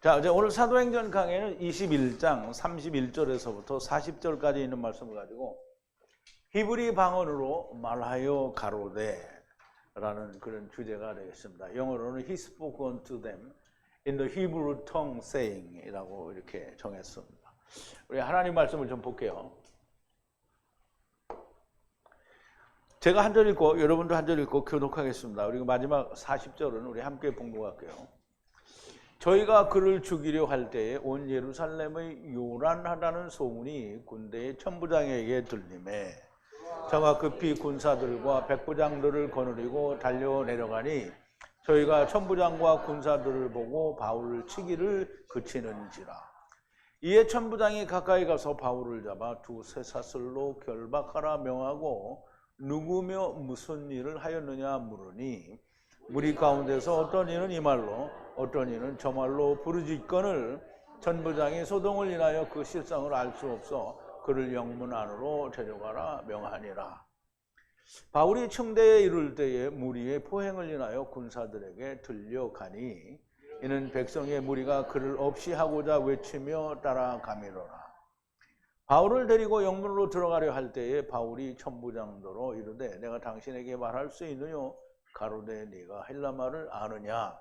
자, 이제 오늘 사도행전 강의는 21장 31절에서부터 40절까지 있는 말씀을 가지고 히브리 방언으로 말하여 가로되라는 그런 주제가 되겠습니다. 영어로는 He spoke unto them in the Hebrew tongue saying이라고 이렇게 정했습니다. 우리 하나님 말씀을 좀 볼게요. 제가 한 절 읽고 여러분도 한 절 읽고 교독하겠습니다. 그리고 마지막 40절은 우리 함께 봉독할게요. 저희가 그를 죽이려 할 때에 온 예루살렘의 요란하다는 소문이 군대의 천부장에게 들리매 저가 급히 군사들과 백부장들을 거느리고 달려 내려가니 저희가 천부장과 군사들을 보고 바울을 치기를 그치는지라. 이에 천부장이 가까이 가서 바울을 잡아 두 쇠사슬로 결박하라 명하고 누구며 무슨 일을 하였느냐 물으니 무리 가운데서 어떤 이는 이 말로 어떤 이는 저 말로 부르짖거늘 천부장이 소동을 인하여 그 실상을 알 수 없어 그를 영문 안으로 데려가라 명하니라. 바울이 청대에 이를 때에 무리의 포행을 인하여 군사들에게 들려가니 이는 백성의 무리가 그를 없이 하고자 외치며 따라가미로라. 바울을 데리고 영문으로 들어가려 할 때에 바울이 천부장도로 이르되 내가 당신에게 말할 수 있느뇨? 가로되 네가 헬라말을 아느냐?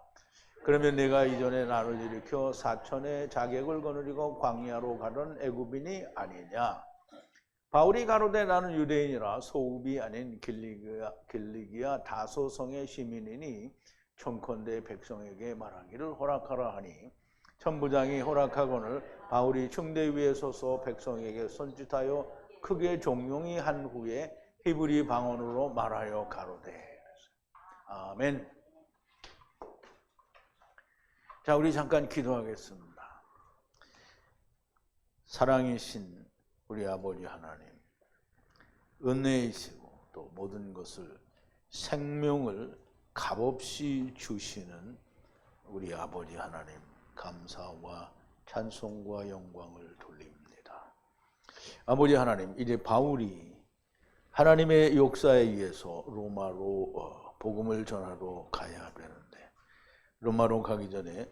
그러면 네가 이전에 나를 일으켜 사천의 자객을 거느리고 광야로 가던 애굽인이 아니냐? 바울이 가로되 나는 유대인이라 소읍이 아닌 길리기아 다소성의 시민이니 청컨대 백성에게 말하기를 허락하라 하니 천부장이 허락하거늘 바울이 청대 위에 서서 백성에게 손짓하여 크게 종용이 한 후에 히브리 방언으로 말하여 가로되. 아멘. 자, 우리 잠깐 기도하겠습니다. 사랑이신 우리 아버지 하나님, 은혜이시고 또 모든 것을 생명을 값없이 주시는 우리 아버지 하나님, 감사와 찬송과 영광을 돌립니다. 아버지 하나님, 이제 바울이 하나님의 역사에 의해서 로마로 복음을 전하러 가야 되는데 로마로 가기 전에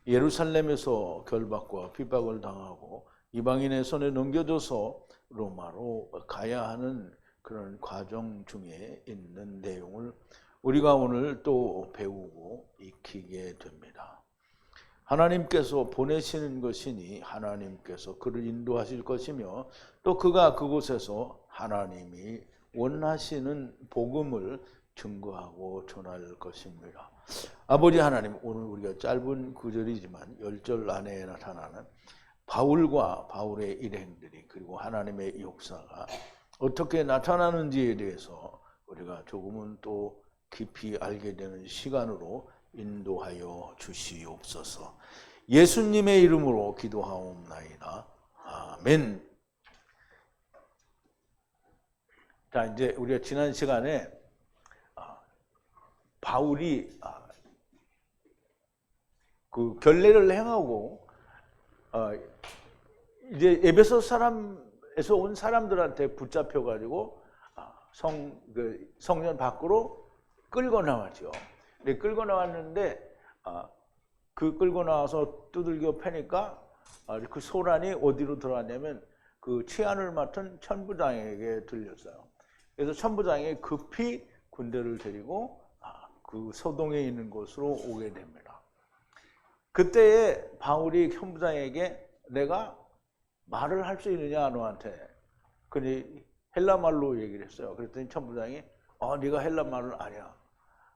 예루살렘에서 결박과 핍박을 당하고 이방인의 손에 넘겨져서 로마로 가야 하는 그런 과정 중에 있는 내용을 우리가 오늘 또 배우고 익히게 됩니다. 하나님께서 보내시는 것이니 하나님께서 그를 인도하실 것이며 또 그가 그곳에서 하나님이 원하시는 복음을 증거하고 전할 것입니다. 아버지 하나님, 오늘 우리가 짧은 구절이지만 10절 안에 나타나는 바울과 바울의 일행들이 그리고 하나님의 역사가 어떻게 나타나는지에 대해서 우리가 조금은 또 깊이 알게 되는 시간으로 인도하여 주시옵소서. 예수님의 이름으로 기도하옵나이다. 아멘. 자, 이제 우리가 지난 시간에 바울이 그 결례를 행하고 이제 에베소 사람에서 온 사람들한테 붙잡혀 가지고 성전 밖으로 끌고 나왔죠. 근데 끌고 나왔는데 그 끌고 나와서 두들겨 패니까 그 소란이 어디로 들어왔냐면 그 치안을 맡은 천부장에게 들렸어요. 그래서 천부장이 급히 군대를 데리고 그 소동에 있는 곳으로 오게 됩니다. 그때에 바울이 천부장에게 내가 말을 할 수 있느냐 너한테. 그니 헬라말로 얘기를 했어요. 그랬더니 천부장이 네가 헬라말을 아냐.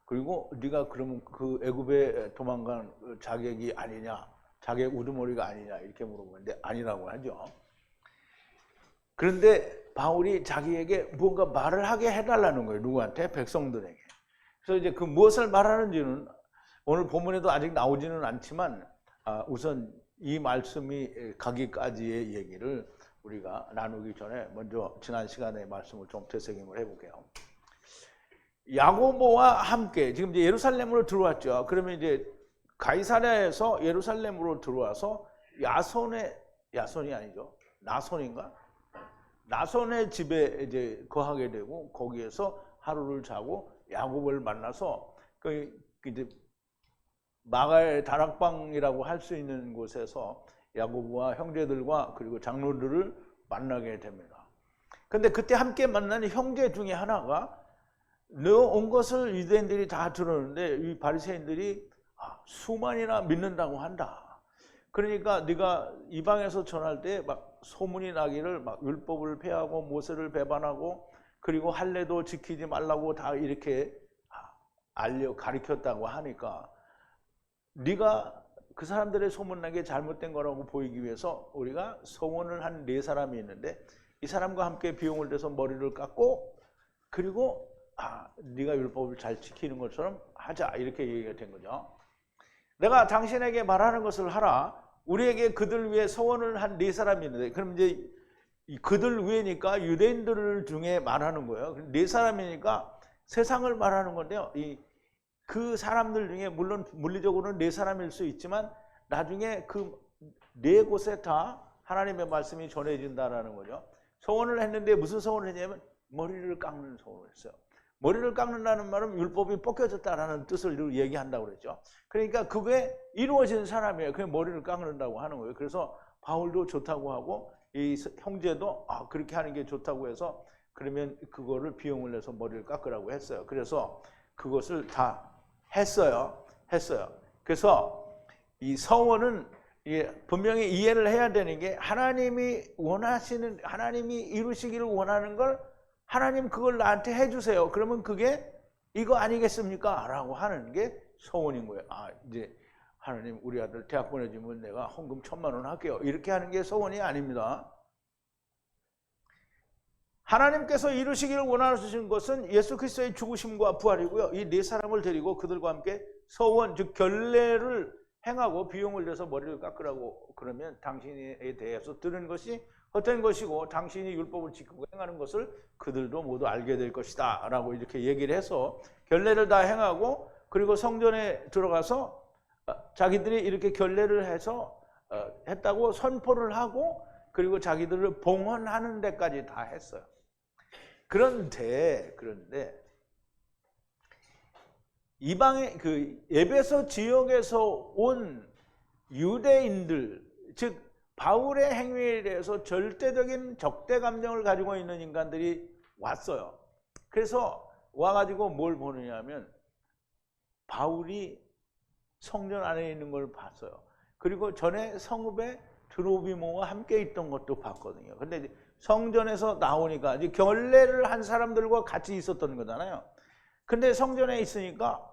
그리고 네가 그러면 그 애굽에 도망간 자객이 아니냐. 자객 우두머리가 아니냐 이렇게 물어보는데 아니라고 하죠. 그런데 바울이 자기에게 뭔가 말을 하게 해달라는 거예요. 누구한테? 백성들에게. 그래서 이제 그 무엇을 말하는지는 오늘 본문에도 아직 나오지는 않지만 우선 이 말씀이 가기까지의 얘기를 우리가 나누기 전에 먼저 지난 시간의 말씀을 좀 되새김을 해볼게요. 야고보와 함께 지금 이제 예루살렘으로 들어왔죠. 그러면 이제 가이사랴에서 예루살렘으로 들어와서 야손이 아니죠. 나손인가? 나손의 집에 이제 거하게 되고 거기에서 하루를 자고 야곱을 만나서 이제 마가의 다락방이라고 할 수 있는 곳에서 야고보와 형제들과 그리고 장로들을 만나게 됩니다. 근데 그때 함께 만난 형제 중에 하나가 너 온 것을 유대인들이 다 들었는데 이 바리새인들이 수만이나 믿는다고 한다. 그러니까 네가 이방에서 전할 때 막 소문이 나기를 막 율법을 폐하고 모세를 배반하고 그리고 할례도 지키지 말라고 다 이렇게 가르쳤다고 하니까 네가 그 사람들의 소문나게 잘못된 거라고 보이기 위해서 우리가 소원을 한 4사람이 있는데 이 사람과 함께 비용을 내서 머리를 깎고 그리고 네가 율법을 잘 지키는 것처럼 하자 이렇게 얘기가 된 거죠. 내가 당신에게 말하는 것을 하라. 우리에게 그들 위해 소원을 한 4사람이 있는데 그럼 이제 그들 위에니까 유대인들 중에 말하는 거예요. 4사람이니까 세상을 말하는 건데요. 그 사람들 중에 물론 물리적으로는 4사람일 수 있지만 나중에 그 4곳에 다 하나님의 말씀이 전해진다라는 거죠. 소원을 했는데 무슨 소원을 했냐면 머리를 깎는 소원을 했어요. 머리를 깎는다는 말은 율법이 벗겨졌다라는 뜻을 얘기한다고 그랬죠. 그러니까 그게 이루어진 사람이에요. 그냥 머리를 깎는다고 하는 거예요. 그래서 바울도 좋다고 하고 이 형제도 그렇게 하는 게 좋다고 해서 그러면 그거를 비용을 내서 머리를 깎으라고 했어요. 그래서 그것을 다 했어요. 그래서 이 서원은 분명히 이해를 해야 되는 게 하나님이 이루시기를 원하는 걸 하나님 그걸 나한테 해주세요. 그러면 그게 이거 아니겠습니까? 라고 하는 게 서원인 거예요. 이제 하나님 우리 아들 대학 보내주면 내가 헌금 1,000만 원 할게요. 이렇게 하는 게 서원이 아닙니다. 하나님께서 이루시기를 원하시는 것은 예수 그리스도의 죽으심과 부활이고요. 이 4사람을 데리고 그들과 함께 서원, 즉 결례를 행하고 비용을 내서 머리를 깎으라고 그러면 당신에 대해서 들은 것이 헛된 것이고 당신이 율법을 지키고 행하는 것을 그들도 모두 알게 될 것이다 라고 이렇게 얘기를 해서 결례를 다 행하고 그리고 성전에 들어가서 자기들이 이렇게 결례를 해서 했다고 선포를 하고 그리고 자기들을 봉헌하는 데까지 다 했어요. 그런데 이방의 그 에베소 지역에서 온 유대인들, 즉 바울의 행위에 대해서 절대적인 적대 감정을 가지고 있는 인간들이 왔어요. 그래서 와가지고 뭘 보느냐면 바울이 성전 안에 있는 걸 봤어요. 그리고 전에 성읍에 드로비모와 함께 있던 것도 봤거든요. 근데 성전에서 나오니까 이제 결례를 한 사람들과 같이 있었던 거잖아요. 근데 성전에 있으니까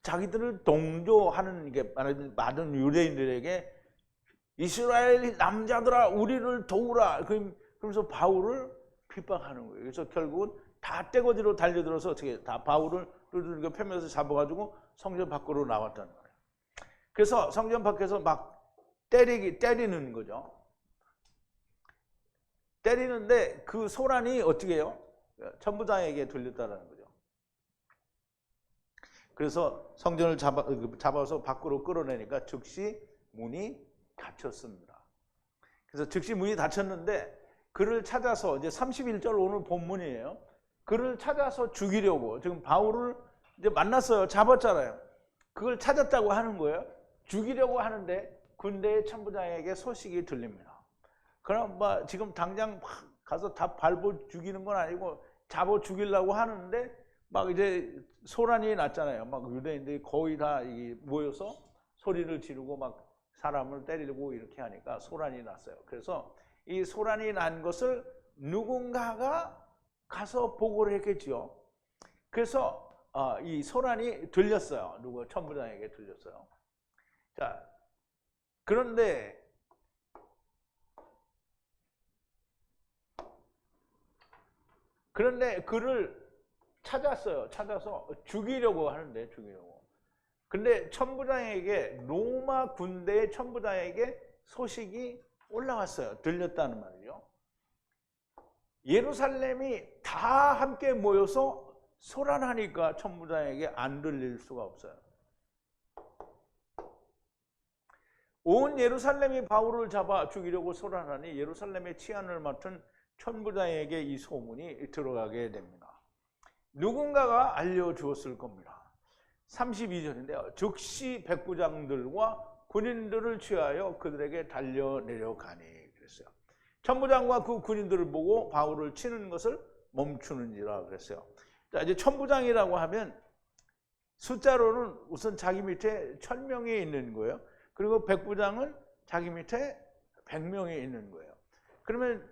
자기들을 동조하는 게 많은 유대인들에게 이스라엘 남자들아 우리를 도우라 그러면서 바울을 핍박하는 거예요. 그래서 결국은 다 떼거지로 달려들어서 어떻게 다 바울을 두들겨 패면서 잡아가지고 성전 밖으로 나왔다는 거예요. 그래서 성전 밖에서 막 때리는 거죠. 때리는데 그 소란이 어떻게 해요? 천부장에게 들렸다는 거죠. 그래서 성전을 잡아서 밖으로 끌어내니까 즉시 문이 닫혔습니다. 그래서 즉시 문이 닫혔는데 그를 찾아서 이제 31절 오늘 본문이에요. 그를 찾아서 죽이려고 지금 바울을 이제 만났어요. 잡았잖아요. 그걸 찾았다고 하는 거예요. 죽이려고 하는데 군대의 천부장에게 소식이 들립니다. 그럼 지금 당장 가서 다 밟아 죽이는 건 아니고 잡아 죽이려고 하는데 막 이제 소란이 났잖아요. 막 유대인들이 거의 다 모여서 소리를 지르고 막 사람을 때리고 이렇게 하니까 소란이 났어요. 그래서 이 소란이 난 것을 누군가가 가서 보고를 했겠죠. 그래서 이 소란이 들렸어요. 누구 천부장에게 들렸어요. 자, 그런데 그를 찾았어요. 찾아서 죽이려고 하는데 죽이려고. 근데 천부장에게 로마 군대의 천부장에게 소식이 올라왔어요. 들렸다는 말이죠. 예루살렘이 다 함께 모여서 소란하니까 천부장에게 안 들릴 수가 없어요. 온 예루살렘이 바울을 잡아 죽이려고 소란하니 예루살렘의 치안을 맡은 천부장에게 이 소문이 들어가게 됩니다. 누군가가 알려주었을 겁니다. 32절인데요. 즉시 백부장들과 군인들을 취하여 그들에게 달려 내려가니 그랬어요. 천부장과 그 군인들을 보고 바울을 치는 것을 멈추는지라 그랬어요. 자, 이제 천부장이라고 하면 숫자로는 우선 자기 밑에 1000명이 있는 거예요. 그리고 백부장은 자기 밑에 100명이 있는 거예요. 그러면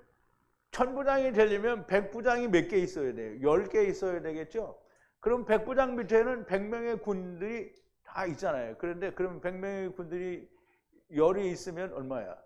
천부장이 되려면 백부장이 몇 개 있어야 돼요? 10개 있어야 되겠죠? 그럼 백부장 밑에는 100명의 군들이 다 있잖아요. 그런데 그럼 100명의 군들이 10이 있으면 얼마야?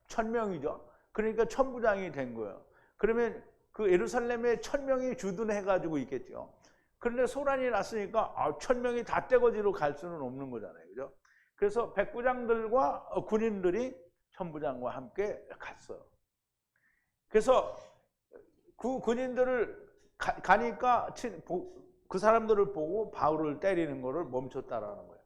1000명이죠. 그러니까 천부장이 된 거예요. 그러면 그 예루살렘에 1000명이 주둔해가지고 있겠죠. 그런데 소란이 났으니까 1000명이 다 떼거지로 갈 수는 없는 거잖아요. 그죠? 그래서 백부장들과 군인들이 천부장과 함께 갔어요. 그래서 그 군인들을 가니까 그 사람들을 보고 바울을 때리는 것을 멈췄다라는 거예요.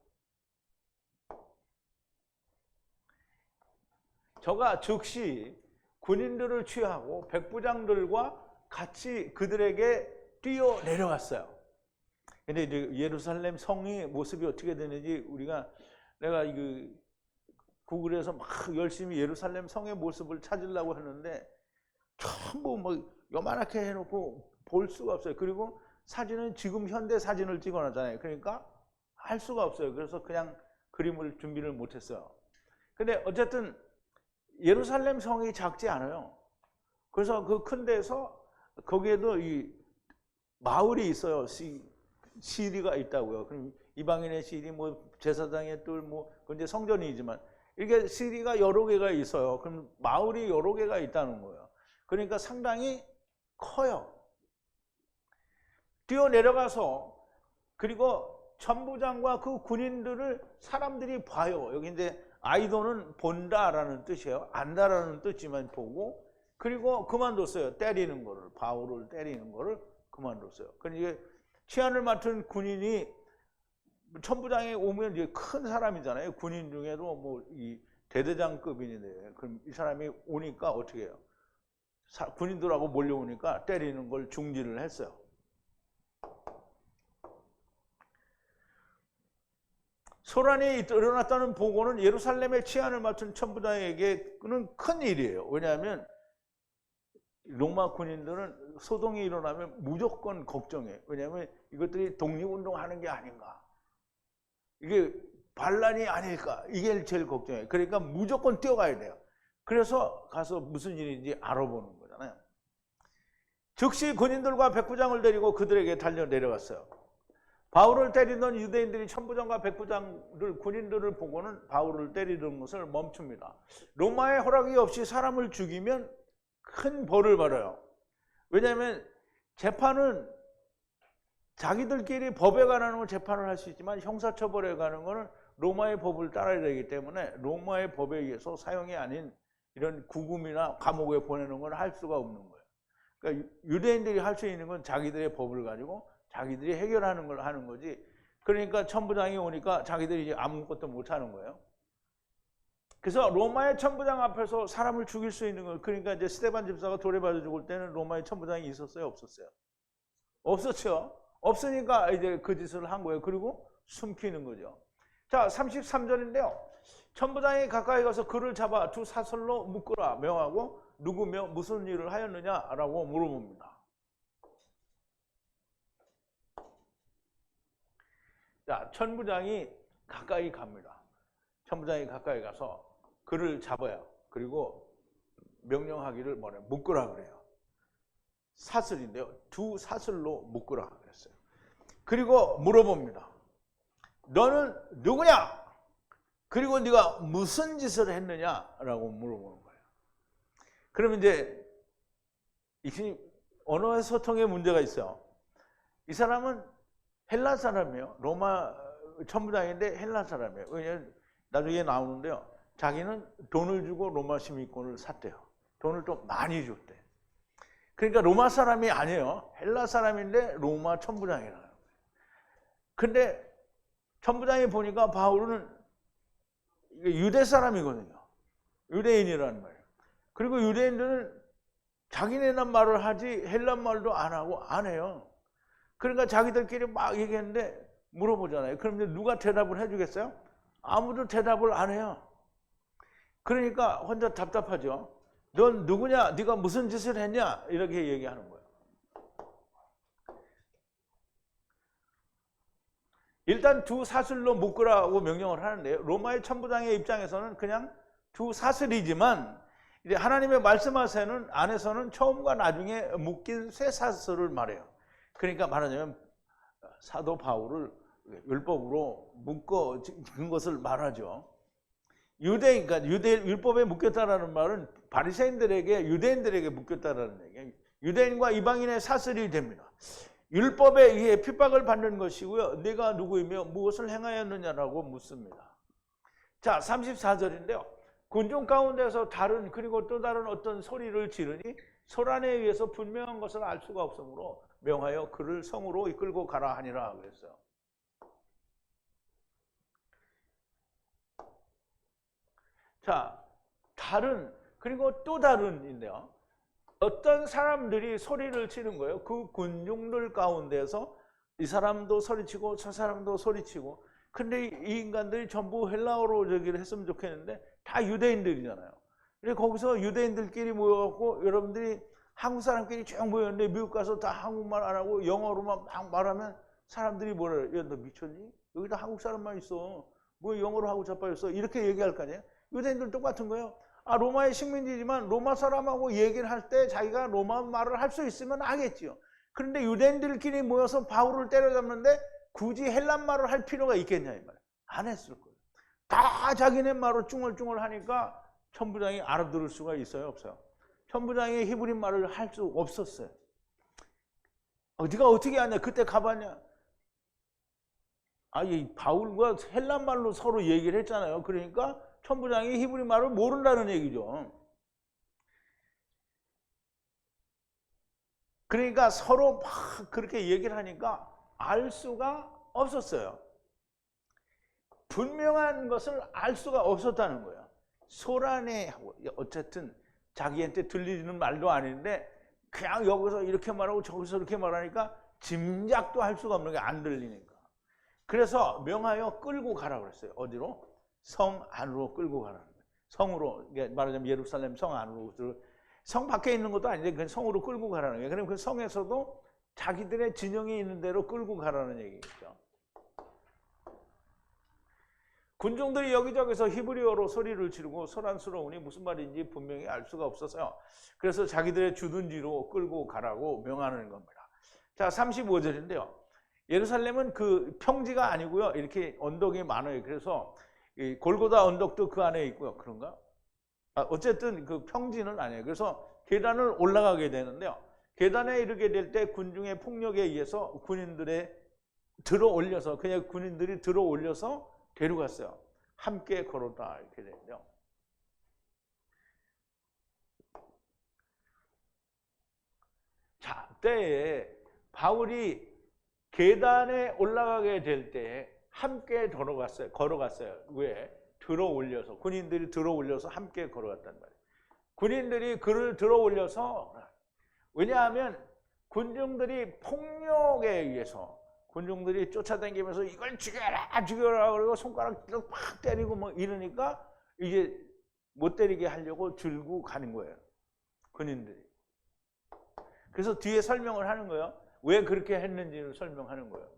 저가 즉시 군인들을 취하고 백부장들과 같이 그들에게 뛰어 내려갔어요. 근데 이제 예루살렘 성의 모습이 어떻게 되는지 내가 구글에서 막 열심히 예루살렘 성의 모습을 찾으려고 하는데 전부 뭐 요만하게 해놓고 볼 수가 없어요. 그리고 사진은 지금 현대 사진을 찍어놨잖아요. 그러니까 할 수가 없어요. 그래서 그냥 그림을 준비를 못했어요. 근데 어쨌든 예루살렘 성이 작지 않아요. 그래서 그 큰 데서 거기에도 이 마을이 있어요. 시리가 있다고요. 그럼 이방인의 시리, 뭐 제사장의 뜰, 뭐 근데 성전이지만 이게 시리가 여러 개가 있어요. 그럼 마을이 여러 개가 있다는 거예요. 그러니까 상당히 커요. 뛰어 내려가서 그리고 천부장과 그 군인들을 사람들이 봐요. 여기 이제 아이도는 본다라는 뜻이에요. 안다라는 뜻이지만 보고 그리고 그만뒀어요. 때리는 거를, 바울을 때리는 거를 그만뒀어요. 그러니까 치안을 맡은 군인이 천부장이 오면 이제 큰 사람이잖아요. 군인 중에도 뭐 이 대대장급인데 그럼 이 사람이 오니까 어떻게 해요? 군인들하고 몰려오니까 때리는 걸 중지를 했어요. 소란이 일어났다는 보고는 예루살렘의 치안을 맡은 천부장에게는 큰 일이에요. 왜냐하면 로마 군인들은 소동이 일어나면 무조건 걱정해요. 왜냐하면 이것들이 독립운동하는 게 아닌가, 이게 반란이 아닐까, 이게 제일 걱정해요. 그러니까 무조건 뛰어가야 돼요. 그래서 가서 무슨 일인지 알아보는 거잖아요. 즉시 군인들과 백부장을 데리고 그들에게 달려 내려갔어요. 바울을 때리던 유대인들이 천부장과 백부장들, 군인들을 보고는 바울을 때리는 것을 멈춥니다. 로마의 허락이 없이 사람을 죽이면 큰 벌을 받아요. 왜냐하면 재판은 자기들끼리 법에 관한 재판을 할 수 있지만 형사처벌에 관한 거는 로마의 법을 따라야 되기 때문에 로마의 법에 의해서 사형이 아닌 이런 구금이나 감옥에 보내는 건 할 수가 없는 거예요. 그러니까 유대인들이 할 수 있는 건 자기들의 법을 가지고 자기들이 해결하는 걸 하는 거지. 그러니까 천부장이 오니까 자기들이 이제 아무것도 못 하는 거예요. 그래서 로마의 천부장 앞에서 사람을 죽일 수 있는 거. 그러니까 이제 스데반 집사가 돌에 맞아 죽을 때는 로마의 천부장이 있었어요, 없었어요? 없었죠. 없으니까 이제 그 짓을 한 거예요. 그리고 숨기는 거죠. 자, 33절인데요. 천부장이 가까이 가서 그를 잡아 두 사슬로 묶으라 명하고 누구며 무슨 일을 하였느냐라고 물어봅니다. 자, 천부장이 가까이 갑니다. 천부장이 가까이 가서 그를 잡아요. 그리고 명령하기를 뭐래? 묶으라 그래요. 사슬인데요. 두 사슬로 묶으라 그랬어요. 그리고 물어봅니다. 너는 누구냐? 그리고 네가 무슨 짓을 했느냐라고 물어보는 거예요. 그러면 이제 이 언어의 소통에 문제가 있어요. 이 사람은 헬라 사람이에요. 로마 천부장인데 헬라 사람이에요. 왜냐하면 나중에 나오는데요. 자기는 돈을 주고 로마 시민권을 샀대요. 돈을 또 많이 줬대. 그러니까 로마 사람이 아니에요. 헬라 사람인데 로마 천부장이라는 거예요. 근데 천부장이 보니까 바울은 유대 사람이거든요. 유대인이라는 거예요. 그리고 유대인들은 자기네는 말을 하지 헬란 말도 안 하고 안 해요. 그러니까 자기들끼리 막 얘기했는데 물어보잖아요. 그럼 이제 누가 대답을 해주겠어요? 아무도 대답을 안 해요. 그러니까 혼자 답답하죠. 넌 누구냐? 네가 무슨 짓을 했냐? 이렇게 얘기하는 거예요. 일단 두 사슬로 묶으라고 명령을 하는데요. 로마의 천부장의 입장에서는 그냥 두 사슬이지만 이제 하나님의 말씀하세는 안에서는 처음과 나중에 묶인 세 사슬을 말해요. 그러니까 말하자면 사도 바울을 율법으로 묶어 준 것을 말하죠. 그러니까 율법에 묶였다라는 말은 바리새인들에게 유대인들에게 묶였다라는 얘기예요. 유대인과 이방인의 사슬이 됩니다. 율법에 의해 핍박을 받는 것이고요. 네가 누구이며 무엇을 행하였느냐라고 묻습니다. 자, 34절인데요. 군중 가운데서 다른 그리고 또 다른 어떤 소리를 지르니 소란에 의해서 분명한 것을 알 수가 없으므로 명하여 그를 성으로 이끌고 가라 하니라 그랬어요. 자, 다른 그리고 또 다른인데요. 어떤 사람들이 소리를 치는 거예요. 그 군중들 가운데서 이 사람도 소리치고 저 사람도 소리치고. 근데 이 인간들이 전부 헬라어로 저기를 했으면 좋겠는데 다 유대인들이잖아요. 그래서 거기서 유대인들끼리 모여갖고 여러분들이 한국 사람끼리 쭉 모였는데 미국 가서 다 한국말 안 하고 영어로만 막 말하면 사람들이 뭐라 그래요? 야, 너 미쳤니? 여기다 한국 사람만 있어. 뭐 영어로 하고 자빠졌어. 이렇게 얘기할 거 아니에요? 유대인들 똑같은 거예요. 아, 로마의 식민지지만 로마 사람하고 얘기를 할 때 자기가 로마 말을 할 수 있으면 하겠지요. 그런데 유대인들끼리 모여서 바울을 때려잡는데 굳이 헬란 말을 할 필요가 있겠냐 이 말이에요. 안 했을 거예요. 다 자기네 말로 쭝얼쭝얼 하니까 천부장이 알아들을 수가 있어요, 없어요? 천부장이 히브리 말을 할 수 없었어요. 네가 어떻게 하냐? 그때 가봤냐? 이 바울과 헬란 말로 서로 얘기를 했잖아요. 그러니까 천부장이 히브리 말을 모른다는 얘기죠. 그러니까 서로 막 그렇게 얘기를 하니까 알 수가 없었어요. 분명한 것을 알 수가 없었다는 거예요. 소란에 어쨌든 자기한테 들리는 말도 아닌데 그냥 여기서 이렇게 말하고 저기서 이렇게 말하니까 짐작도 할 수가 없는 게 안 들리니까. 그래서 명하여 끌고 가라 그랬어요. 어디로? 성 안으로 끌고 가라는 거예요. 성으로, 말하자면 예루살렘 성 안으로. 성 밖에 있는 것도 아닌데 그냥 성으로 끌고 가라는 거예요. 그럼 그 성에서도 자기들의 진영이 있는 대로 끌고 가라는 얘기겠죠. 군중들이 여기저기서 히브리어로 소리를 지르고 소란스러우니 무슨 말인지 분명히 알 수가 없어서요. 그래서 자기들의 주둔지로 끌고 가라고 명하는 겁니다. 자, 35절인데요. 예루살렘은 그 평지가 아니고요. 이렇게 언덕이 많아요. 그래서 이 골고다 언덕도 그 안에 있고요. 그런가? 어쨌든 그 평지는 아니에요. 그래서 계단을 올라가게 되는데요. 계단에 이르게 될 때 군중의 폭력에 의해서 군인들이 들어 올려서 데려갔어요. 함께 걸었다 이렇게 되는데요. 자, 때에 바울이 계단에 올라가게 될 때 함께 걸어갔어요. 왜? 들어 올려서 군인들이 들어 올려서 함께 걸어갔단 말이에요. 군인들이 그를 들어 올려서 왜냐하면 군중들이 폭력에 의해서 군중들이 쫓아다니면서 이걸 죽여라 그러고 손가락으로 팍 때리고 뭐 이러니까 이제 못 때리게 하려고 들고 가는 거예요. 군인들이. 그래서 뒤에 설명을 하는 거예요. 왜 그렇게 했는지를 설명하는 거예요.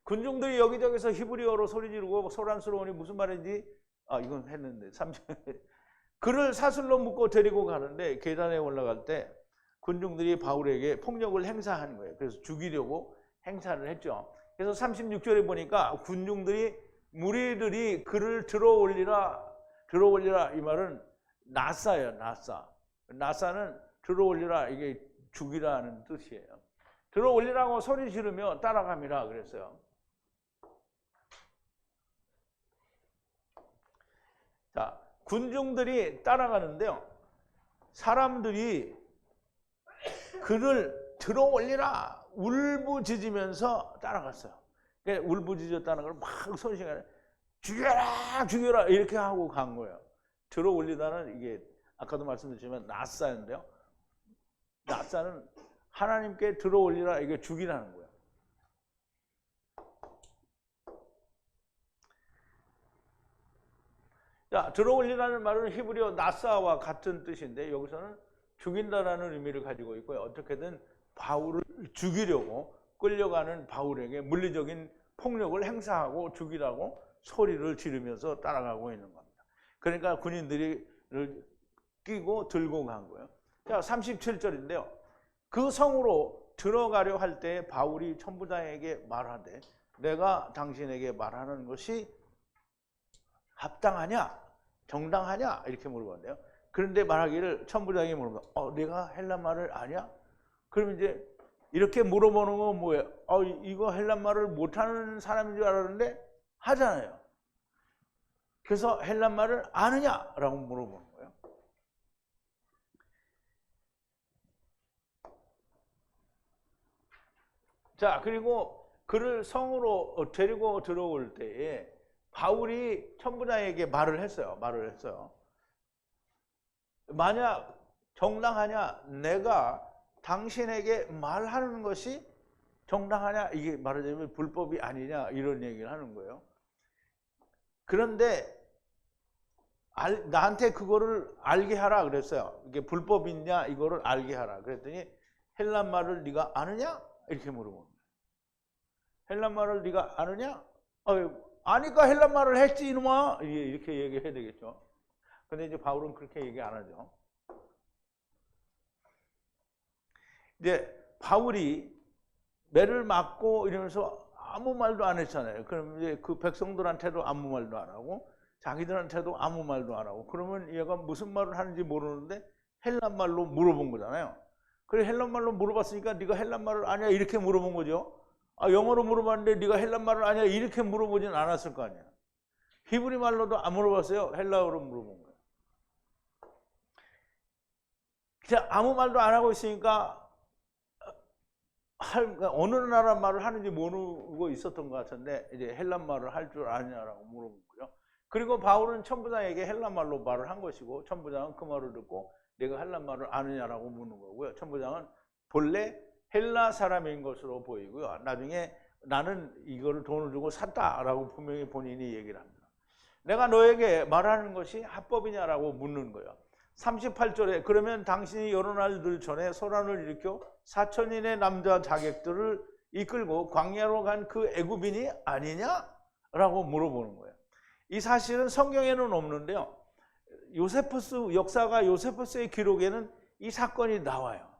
군중들이 여기저기서 히브리어로 소리 지르고 소란스러우니 무슨 말인지 이건 했는데 그를 사슬로 묶고 데리고 가는데 계단에 올라갈 때 군중들이 바울에게 폭력을 행사하는 거예요. 그래서 죽이려고 행사를 했죠. 그래서 36절에 보니까 군중들이 무리들이 그를 들어 올리라 이 말은 나사예요. 나사는 들어 올리라 이게 죽이라는 뜻이에요. 들어 올리라고 소리 지르며 따라갑니다. 그랬어요. 자, 군중들이 따라가는데요. 사람들이 그를 들어 올리라 울부짖으면서 따라갔어요. 그러니까 울부짖었다는 걸 막 손신하게 죽여라 이렇게 하고 간 거예요. 들어 올리다는 이게 아까도 말씀드렸지만 나사인데요. 나사는 하나님께 들어올리라, 이게 죽이라는 거예요. 자, 들어올리라는 말은 히브리어 나사와 같은 뜻인데 여기서는 죽인다라는 의미를 가지고 있고요. 어떻게든 바울을 죽이려고 끌려가는 바울에게 물리적인 폭력을 행사하고 죽이라고 소리를 지르면서 따라가고 있는 겁니다. 그러니까 군인들이 끼고 들고 간 거예요. 자, 37절인데요. 그 성으로 들어가려 할 때 바울이 천부장에게 말하되 내가 당신에게 말하는 것이 합당하냐? 정당하냐? 이렇게 물어봤는데요. 그런데 말하기를 천부장이 물어봐. 내가 헬란말을 아냐? 그러면 이제 이렇게 물어보는 건 뭐예요? 이거 헬란말을 못하는 사람인 줄 알았는데 하잖아요. 그래서 헬란말을 아느냐라고 물어보는 거예요. 자, 그리고 그를 성으로 데리고 들어올 때에 바울이 천부장에게 말을 했어요. 만약 정당하냐? 내가 당신에게 말하는 것이 정당하냐? 이게 말하자면 불법이 아니냐? 이런 얘기를 하는 거예요. 그런데 나한테 그거를 알게 하라 그랬어요. 이게 불법이냐? 이거를 알게 하라. 그랬더니 헬란말을 네가 아느냐? 이렇게 물어보는 거예요. 헬란말을 네가 아느냐? 아니까 헬란말을 했지 이놈아. 이렇게 얘기해야 되겠죠. 근데 이제 바울은 그렇게 얘기 안 하죠. 이제 바울이 매를 맞고 이러면서 아무 말도 안 했잖아요. 그럼 이제 그 백성들한테도 아무 말도 안 하고 자기들한테도 아무 말도 안 하고 그러면 얘가 무슨 말을 하는지 모르는데 헬란말로 물어본 거잖아요. 그래 헬란말로 물어봤으니까 네가 헬란말을 아냐 이렇게 물어본 거죠. 영어로 물어봤는데 네가 헬란말을 아냐 이렇게 물어보진 않았을 거 아니야. 히브리 말로도 안 물어봤어요. 헬라어로 물어본 거예요. 그냥 아무 말도 안 하고 있으니까 어느 나라 말을 하는지 모르고 있었던 것 같은데 이제 헬란 말을 할 줄 아느냐라고 물어본 거죠. 그리고 바울은 천부장에게 헬란 말로 말을 한 것이고 천부장은 그 말을 듣고 내가 헬란 말을 아느냐라고 묻는 거고요. 천부장은 본래 헬라 사람인 것으로 보이고요. 나중에 나는 이거를 돈을 주고 샀다라고 분명히 본인이 얘기를 합니다. 내가 너에게 말하는 것이 합법이냐라고 묻는 거예요. 38절에 그러면 당신이 여러 날들 전에 소란을 일으켜 4,000인의 남자 자객들을 이끌고 광야로 간 그 애굽인이 아니냐라고 물어보는 거예요. 이 사실은 성경에는 없는데요. 역사가 요세푸스의 기록에는 이 사건이 나와요.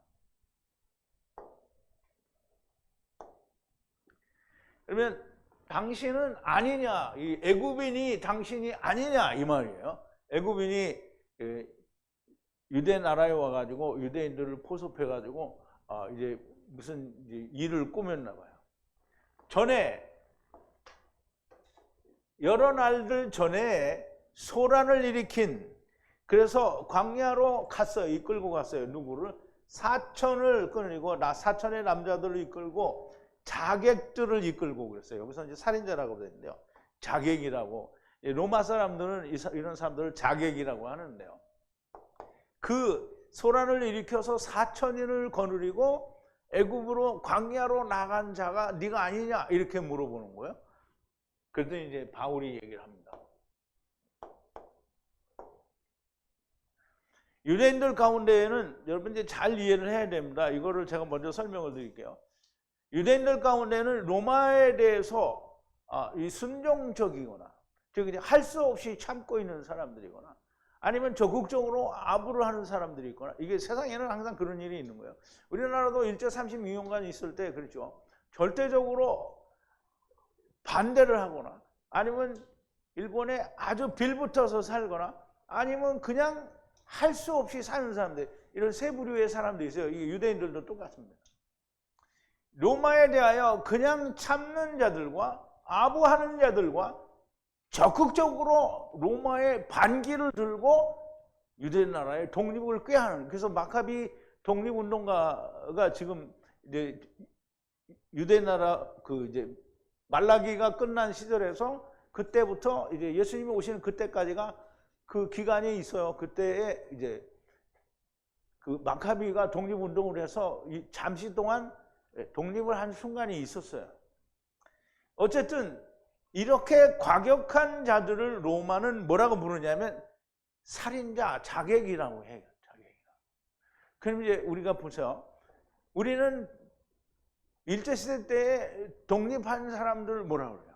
그러면 당신은 아니냐, 이 애굽인이 당신이 아니냐 이 말이에요. 애굽인이 유대 나라에 와가지고 유대인들을 포섭해가지고 이제 무슨 일을 꾸몄나 봐요. 전에 여러 날들 전에 소란을 일으킨 그래서 광야로 갔어요. 이끌고 갔어요. 누구를? 4천을 끌고 4천의 남자들을 이끌고 자객들을 이끌고 그랬어요. 여기서 이제 살인자라고 되어 있는데요. 자객이라고 로마 사람들은 이런 사람들을 자객이라고 하는데요. 그 소란을 일으켜서 4천인을 거느리고 애굽으로 광야로 나간 자가 네가 아니냐 이렇게 물어보는 거예요. 그랬더니 이제 바울이 얘기를 합니다. 유대인들 가운데에는 여러분 이제 잘 이해를 해야 됩니다. 이거를 제가 먼저 설명을 드릴게요. 유대인들 가운데는 로마에 대해서 이 순종적이거나 즉 이제 할 수 없이 참고 있는 사람들이거나 아니면 적극적으로 아부를 하는 사람들이 있거나 이게 세상에는 항상 그런 일이 있는 거예요. 우리나라도 일제 32년간 있을 때 그렇죠. 절대적으로 반대를 하거나 아니면 일본에 아주 빌붙어서 살거나 아니면 그냥 할 수 없이 사는 사람들 이런 세 부류의 사람들이 있어요. 이게 유대인들도 똑같습니다. 로마에 대하여 그냥 참는 자들과 아부하는 자들과 적극적으로 로마의 반기를 들고 유대 나라의 독립을 꾀하는 그래서 마카비 독립운동가가 지금 이제 유대 나라 그 이제 말라기가 끝난 시절에서 그때부터 이제 예수님이 오시는 그때까지가 그 기간이 있어요. 그때에 이제 그 마카비가 독립운동을 해서 잠시 동안 독립을 한 순간이 있었어요. 어쨌든 이렇게 과격한 자들을 로마는 뭐라고 부르냐면 살인자, 자객이라고 해요. 자객이라고. 그럼 이제 우리가 보세요. 우리는 일제시대 때 독립한 사람들을 뭐라고 그래요?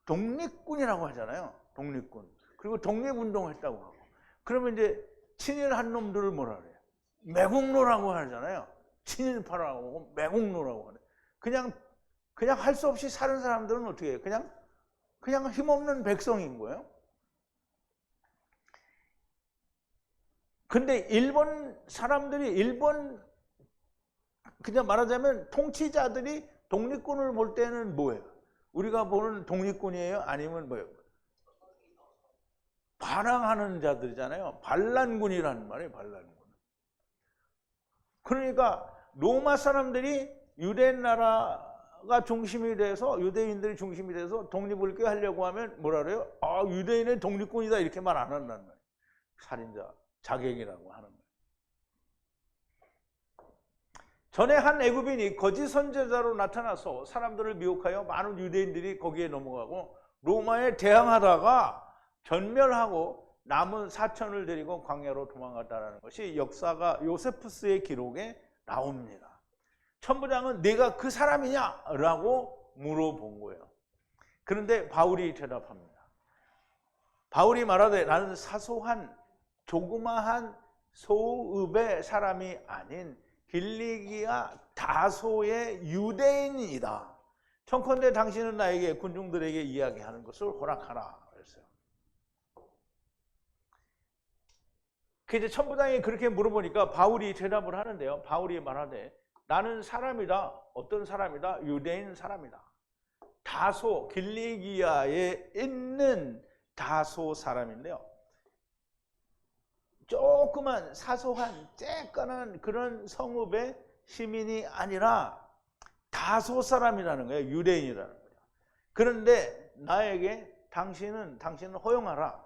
독립군이라고 하잖아요. 독립군. 그리고 독립운동을 했다고 하고. 그러면 이제 친일한 놈들을 뭐라 그래요? 매국노라고 하잖아요. 친일파라고 하고 매국노라고 하네. 그냥 할 수 없이 사는 사람들은 어떻게 해요? 그냥 힘없는 백성인 거예요. 근데 일본 사람들이 그냥 말하자면 통치자들이 독립군을 볼 때는 뭐예요? 우리가 보는 독립군이에요? 아니면 뭐예요? 반항하는 자들이잖아요. 반란군이라는 말이에요. 반란군. 그러니까 로마 사람들이 유대 나라가 중심이 돼서 유대인들이 중심이 돼서 독립을 꾀하려고 하면 뭐라 그래요? 유대인의 독립군이다 이렇게 말 안 한다는 거예요. 살인자, 자객이라고 하는 거예요. 전에 한 애굽인이 거짓 선지자로 나타나서 사람들을 미혹하여 많은 유대인들이 거기에 넘어가고 로마에 대항하다가 전멸하고 남은 4천을 데리고 광야로 도망갔다는 것이 역사가 요세푸스의 기록에 나옵니다. 천부장은 내가 그 사람이냐? 라고 물어본 거예요. 그런데 바울이 대답합니다. 바울이 말하되 나는 사소한 조그마한 소읍의 사람이 아닌 길리기아 다소의 유대인이다. 청컨대 당신은 나에게 군중들에게 이야기하는 것을 허락하라. 그랬어요. 이제 천부장이 그렇게 물어보니까 바울이 대답을 하는데요. 바울이 말하되 나는 사람이다. 어떤 사람이다? 유대인 사람이다. 다소, 길리기아에 있는 다소 사람인데요. 조그만 사소한 쬐깐한 그런 성읍의 시민이 아니라 다소 사람이라는 거예요. 유대인이라는 거예요. 그런데 나에게 당신은 허용하라.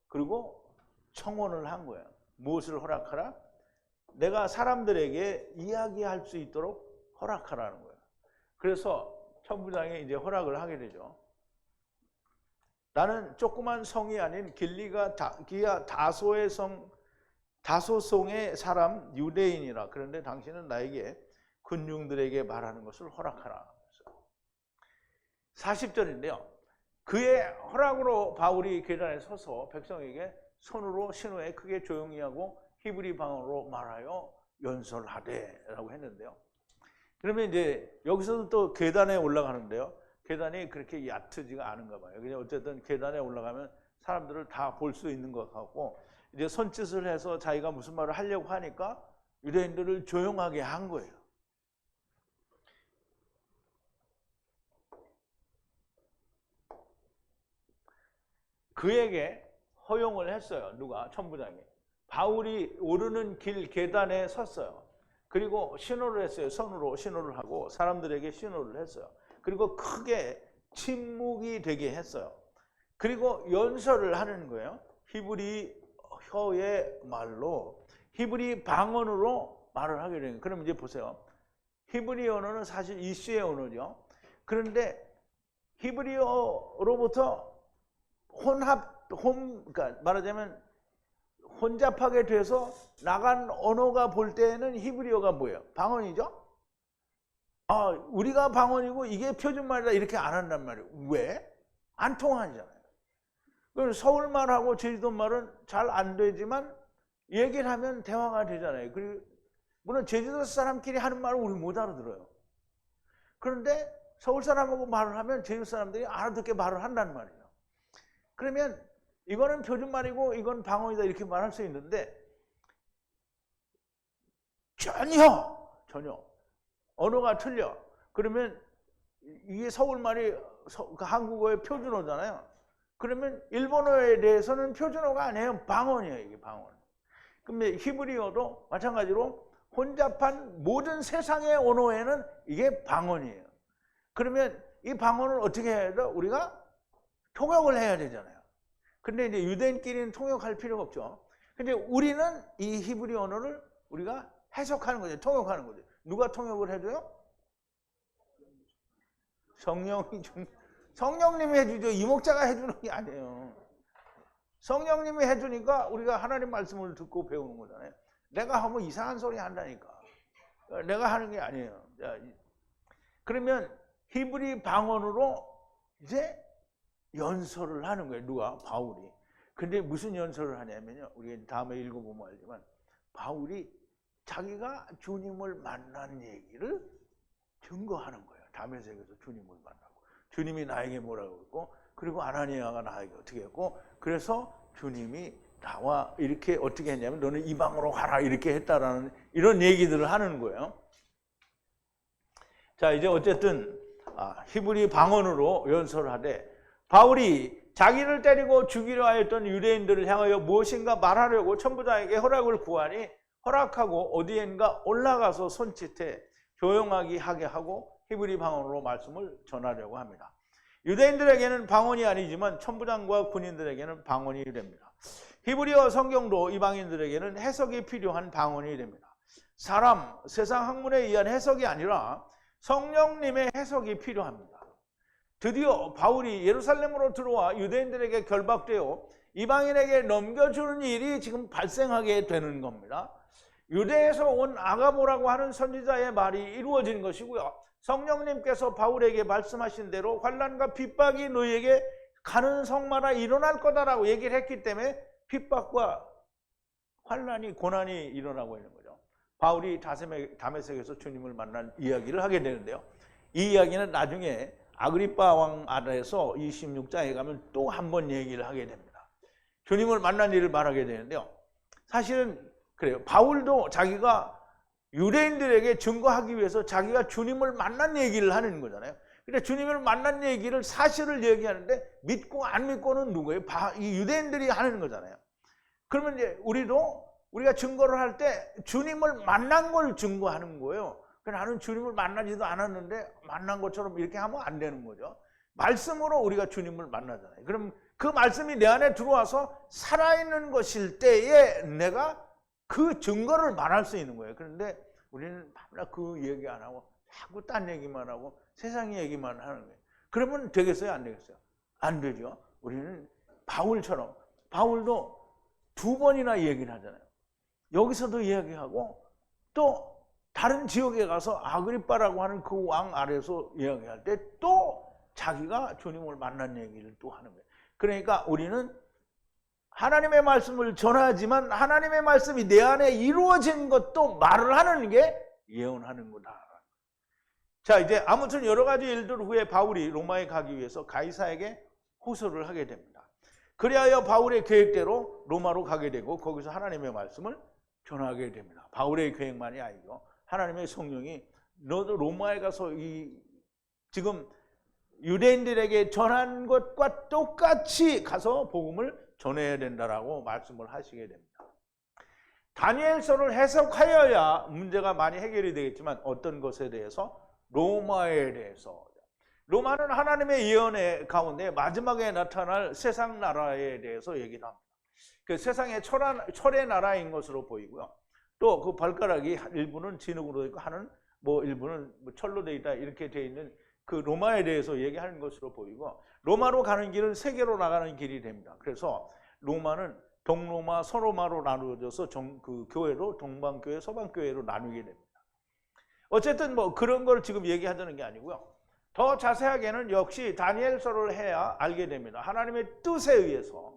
그리고 청혼을 한 거예요. 무엇을 허락하라? 내가 사람들에게 이야기할 수 있도록 허락하라는 거예요. 그래서 천부장이 이제 허락을 하게 되죠. 나는 조그만 성이 아닌 길리기아 다소의 다소성의 사람 유대인이라. 그런데 당신은 나에게 군중들에게 말하는 것을 허락하라. 40절인데요. 그의 허락으로 바울이 계단에 서서 백성에게 손으로 신호에 크게 조용히 하고 히브리 방언으로 말하여 연설하되 라고 했는데요. 그러면 이제 여기서도 또 계단에 올라가는데요. 계단이 그렇게 얕지가 않은가 봐요. 그냥 어쨌든 계단에 올라가면 사람들을 다 볼 수 있는 것 같고 이제 손짓을 해서 자기가 무슨 말을 하려고 하니까 유대인들을 조용하게 한 거예요. 그에게 허용을 했어요. 누가? 천부장이. 바울이 오르는 길 계단에 섰어요. 그리고 신호를 했어요. 손으로 신호를 하고 사람들에게 신호를 했어요. 그리고 크게 침묵이 되게 했어요. 그리고 연설을 하는 거예요. 히브리어의 말로 히브리 방언으로 말을 하게 되는 거예요. 그럼 이제 보세요. 히브리 언어는 사실 이슈의 언어죠. 그런데 히브리어로부터 그러니까 말하자면 혼잡하게 돼서 나간 언어가 볼 때는 히브리어가 뭐예요? 방언이죠? 우리가 방언이고 이게 표준말이다 이렇게 안 한단 말이에요. 왜? 안 통하잖아요. 그럼 서울말하고 제주도말은 잘 안 되지만 얘기를 하면 대화가 되잖아요. 그리고 물론 제주도 사람끼리 하는 말은 우리 못 알아들어요. 그런데 서울 사람하고 말을 하면 제주 사람들이 알아듣게 말을 한단 말이에요. 그러면 이거는 표준말이고 이건 방언이다 이렇게 말할 수 있는데 전혀 언어가 틀려. 그러면 이게 서울말이 한국어의 표준어잖아요. 그러면 일본어에 대해서는 표준어가 아니에요. 방언이에요. 이게 방언. 근데 히브리어도 마찬가지로 혼잡한 모든 세상의 언어에는 이게 방언이에요. 그러면 이 방언을 어떻게 해야 돼요? 우리가 통역을 해야 되잖아요. 근데 이제 유대인끼리는 통역할 필요가 없죠. 근데 우리는 이 히브리 언어를 우리가 해석하는 거죠. 통역하는 거죠. 누가 통역을 해줘요? 성령님이 해주죠. 이목자가 해주는 게 아니에요. 성령님이 해주니까 우리가 하나님 말씀을 듣고 배우는 거잖아요. 내가 하면 이상한 소리 한다니까. 내가 하는 게 아니에요. 그러면 히브리 방언으로 이제 연설을 하는 거예요. 누가? 바울이. 근데 무슨 연설을 하냐면요. 우리가 다음에 읽어보면 알지만 바울이 자기가 주님을 만난 얘기를 증거하는 거예요. 다메섹에서 주님을 만나고 주님이 나에게 뭐라고 했고 그리고 아나니아가 나에게 어떻게 했고 그래서 주님이 나와 이렇게 어떻게 했냐면 너는 이방으로 가라 이렇게 했다라는 이런 얘기들을 하는 거예요. 자 이제 어쨌든 히브리 방언으로 연설을 하되 바울이 자기를 때리고 죽이려 하였던 유대인들을 향하여 무엇인가 말하려고 천부장에게 허락을 구하니 허락하고 어디엔가 올라가서 손짓해 조용하게 하게 하고 히브리 방언으로 말씀을 전하려고 합니다. 유대인들에게는 방언이 아니지만 천부장과 군인들에게는 방언이 됩니다. 히브리어 성경도 이방인들에게는 해석이 필요한 방언이 됩니다. 세상 학문에 의한 해석이 아니라 성령님의 해석이 필요합니다. 드디어 바울이 예루살렘으로 들어와 유대인들에게 결박되어 이방인에게 넘겨주는 일이 지금 발생하게 되는 겁니다. 유대에서 온 아가보라고 하는 선지자의 말이 이루어진 것이고요. 성령님께서 바울에게 말씀하신 대로 환난과 핍박이 너희에게 가는 성마다 일어날 거다라고 얘기를 했기 때문에 핍박과 환난이 고난이 일어나고 있는 거죠. 바울이 다메섹에서 주님을 만난 이야기를 하게 되는데요. 이 이야기는 나중에 아그리빠 왕 아래에서 26장에 가면 또 한 번 얘기를 하게 됩니다. 주님을 만난 일을 말하게 되는데요. 사실은 그래요. 바울도 자기가 유대인들에게 증거하기 위해서 자기가 주님을 만난 얘기를 하는 거잖아요. 근데 주님을 만난 얘기를 사실을 얘기하는데 믿고 안 믿고는 누구예요? 이 유대인들이 하는 거잖아요. 그러면 이제 우리가 증거를 할 때 주님을 만난 걸 증거하는 거예요. 나는 주님을 만나지도 않았는데 만난 것처럼 이렇게 하면 안 되는 거죠. 말씀으로 우리가 주님을 만나잖아요. 그럼 그 말씀이 내 안에 들어와서 살아있는 것일 때에 내가 그 증거를 말할 수 있는 거예요. 그런데 우리는 밤낮 그 얘기 안 하고 자꾸 딴 얘기만 하고 세상 얘기만 하는 거예요. 그러면 되겠어요? 안 되겠어요? 안 되죠. 우리는 바울처럼 바울도 2번이나 얘기를 하잖아요. 여기서도 이야기하고 또 다른 지역에 가서 아그리빠라고 하는 그 왕 아래에서 이야기할 때 또 자기가 주님을 만난 얘기를 또 하는 거예요. 그러니까 우리는 하나님의 말씀을 전하지만 하나님의 말씀이 내 안에 이루어진 것도 말을 하는 게 예언하는 거다. 자 이제 아무튼 여러 가지 일들 후에 바울이 로마에 가기 위해서 가이사에게 호소를 하게 됩니다. 그리하여 바울의 계획대로 로마로 가게 되고 거기서 하나님의 말씀을 전하게 됩니다. 바울의 계획만이 아니고 하나님의 성령이 너도 로마에 가서 지금 유대인들에게 전한 것과 똑같이 가서 복음을 전해야 된다라고 말씀을 하시게 됩니다. 다니엘서를 해석하여야 문제가 많이 해결이 되겠지만 어떤 것에 대해서? 로마에 대해서. 로마는 하나님의 예언의 가운데 마지막에 나타날 세상 나라에 대해서 얘기를 합니다. 그 세상의 철의 나라인 것으로 보이고요. 또 그 발가락이 일부는 진흙으로 되어 있고 하는 일부는 철로 되어 있다 이렇게 되어 있는 그 로마에 대해서 얘기하는 것으로 보이고 로마로 가는 길은 세계로 나가는 길이 됩니다. 그래서 로마는 동로마, 서로마로 나누어져서 그 교회로 동방교회, 서방교회로 나누게 됩니다. 어쨌든 그런 걸 지금 얘기하자는 게 아니고요. 더 자세하게는 역시 다니엘서를 해야 알게 됩니다. 하나님의 뜻에 의해서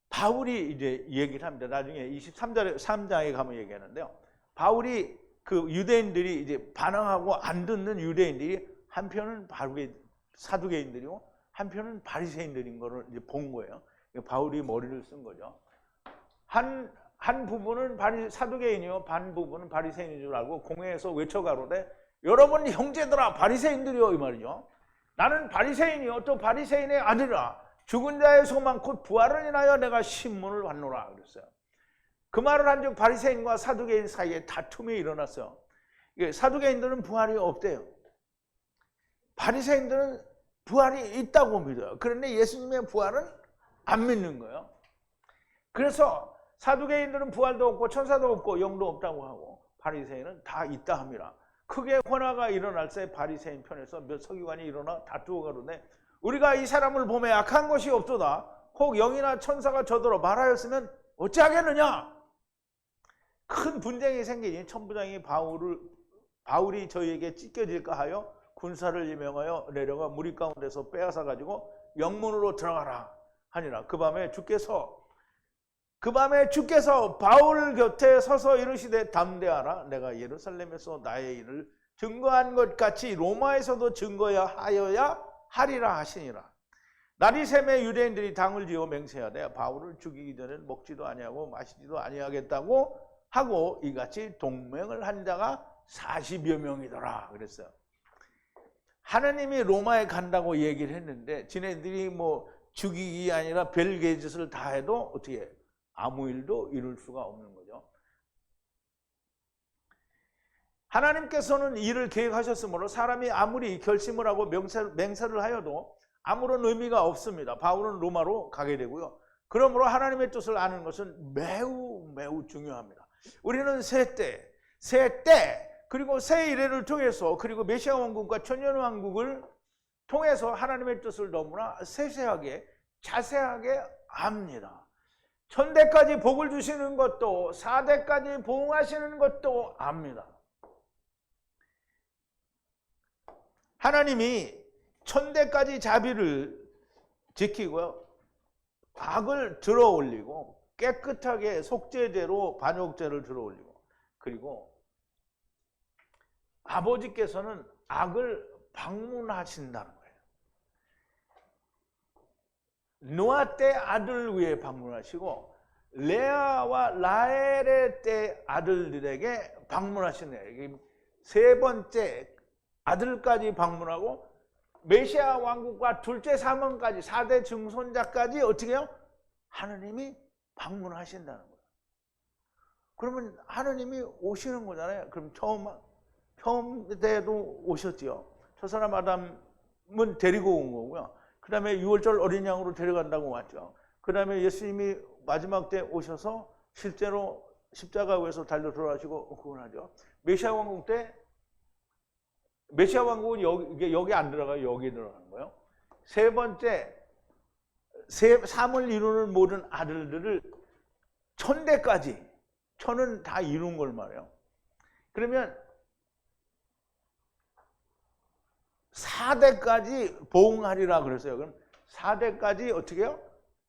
바울이 이제 얘기를 합니다. 나중에 23장에 가면 얘기하는데요. 바울이 그 유대인들이 이제 반항하고 안 듣는 유대인들이 한편은 사두개인들이고 한편은 바리새인들인 거를 이제 본 거예요. 바울이 머리를 쓴 거죠. 한 부분은 사두개인이요, 반 부분은 바리새인인 줄 알고 공회에서 외쳐가로되 여러분 형제들아 바리새인들이요 이 말이죠. 나는 바리새인이요 또 바리새인의 아들이라 죽은 자의 소망 곧 부활을 인하여 내가 신문을 받노라 그랬어요. 그 말을 한즉 바리새인과 사두개인 사이에 다툼이 일어났어요. 사두개인들은 부활이 없대요. 바리새인들은 부활이 있다고 믿어요. 그런데 예수님의 부활은 안 믿는 거예요. 그래서 사두개인들은 부활도 없고 천사도 없고 영도 없다고 하고 바리새인은 다 있다 합니다. 크게 혼화가 일어날 때 바리새인 편에서 몇 서기관이 일어나 다투어 가로되 우리가 이 사람을 보매 악한 것이 없도다. 혹 영이나 천사가 저더러 말하였으면 어찌하겠느냐. 큰 분쟁이 생기니 천부장이 바울이 저희에게 찢겨질까 하여 군사를 임명하여 내려가 무리 가운데서 빼앗아 가지고 영문으로 들어가라 하니라. 그 밤에 주께서 바울 곁에 서서 이르시되 담대하라. 내가 예루살렘에서 나의 일을 증거한 것 같이 로마에서도 증거하여야 하리라 하시니라. 날이 새매 유대인들이 당을 지어 맹세하되 바울을 죽이기 전에 먹지도 아니하고 마시지도 아니하겠다고 하고 이같이 동맹을 한 자가 40여 명이더라 그랬어요. 하나님이 로마에 간다고 얘기를 했는데 지네들이 뭐 죽이기 아니라 별개의 짓을 다 해도 어떻게 아무 일도 이룰 수가 없는 거죠. 하나님께서는 일을 계획하셨으므로 사람이 아무리 결심을 하고 맹세를 하여도 아무런 의미가 없습니다. 바울은 로마로 가게 되고요. 그러므로 하나님의 뜻을 아는 것은 매우 매우 중요합니다. 우리는 새 때 그리고 새 이래를 통해서 그리고 메시아 왕국과 천년 왕국을 통해서 하나님의 뜻을 너무나 세세하게 자세하게 압니다. 천대까지 복을 주시는 것도 사대까지 보응하시는 것도 압니다. 하나님이 천대까지 자비를 지키고요. 악을 들어올리고 깨끗하게 속죄제로 반역죄를 들어올리고 그리고 아버지께서는 악을 방문하신다는 거예요. 노아 때 아들 위에 방문하시고 레아와 라헬의 때 아들들에게 방문하시는 거예요. 세 번째 아들까지 방문하고 메시아 왕국과 둘째 사명까지 4대 증손자까지 어떻게 해요? 하나님이 방문하신다는 거예요. 그러면 하나님이 오시는 거잖아요. 그럼 처음 때도 오셨지요. 저 사람 아담은 데리고 온 거고요. 그 다음에 6월절 어린 양으로 데려간다고 왔죠. 그 다음에 예수님이 마지막 때 오셔서 실제로 십자가 위에서 달려 돌아가시고 그걸 하죠. 메시아 왕국 때 메시아 왕국은 여기 안 들어가요. 여기 들어가는 거예요. 세 번째 삶을 이루는 모든 아들들을 천대까지 천은 다 이룬 걸 말해요. 그러면 4대까지 보응하리라 그랬어요. 그럼 4대까지 어떻게 해요?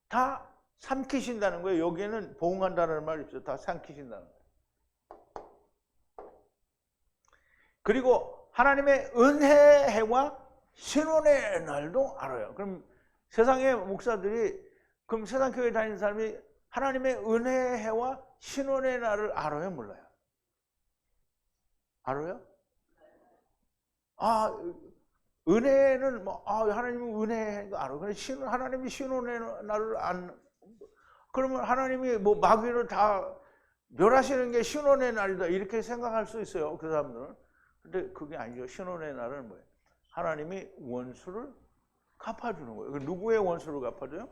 다 삼키신다는 거예요. 여기에는 보응한다는 말이 있어요. 다 삼키신다는 거예요. 그리고 하나님의 은혜의 해와 신원의 날도 알아요. 그럼 세상의 목사들이 그럼 세상 교회 다니는 사람이 하나님의 은혜의 해와 신원의 날을 알아요? 몰라요? 알아요? 은혜는 하나님은 은혜인 거 알아. 근데 하나님이 신원의 날을 안 그러면 하나님이 뭐 마귀를 다 멸하시는 게 신원의 날이다 이렇게 생각할 수 있어요. 그 사람들은. 근데 그게 아니죠. 신원의 날은 뭐예요? 하나님이 원수를 갚아주는 거예요. 누구의 원수를 갚아줘요?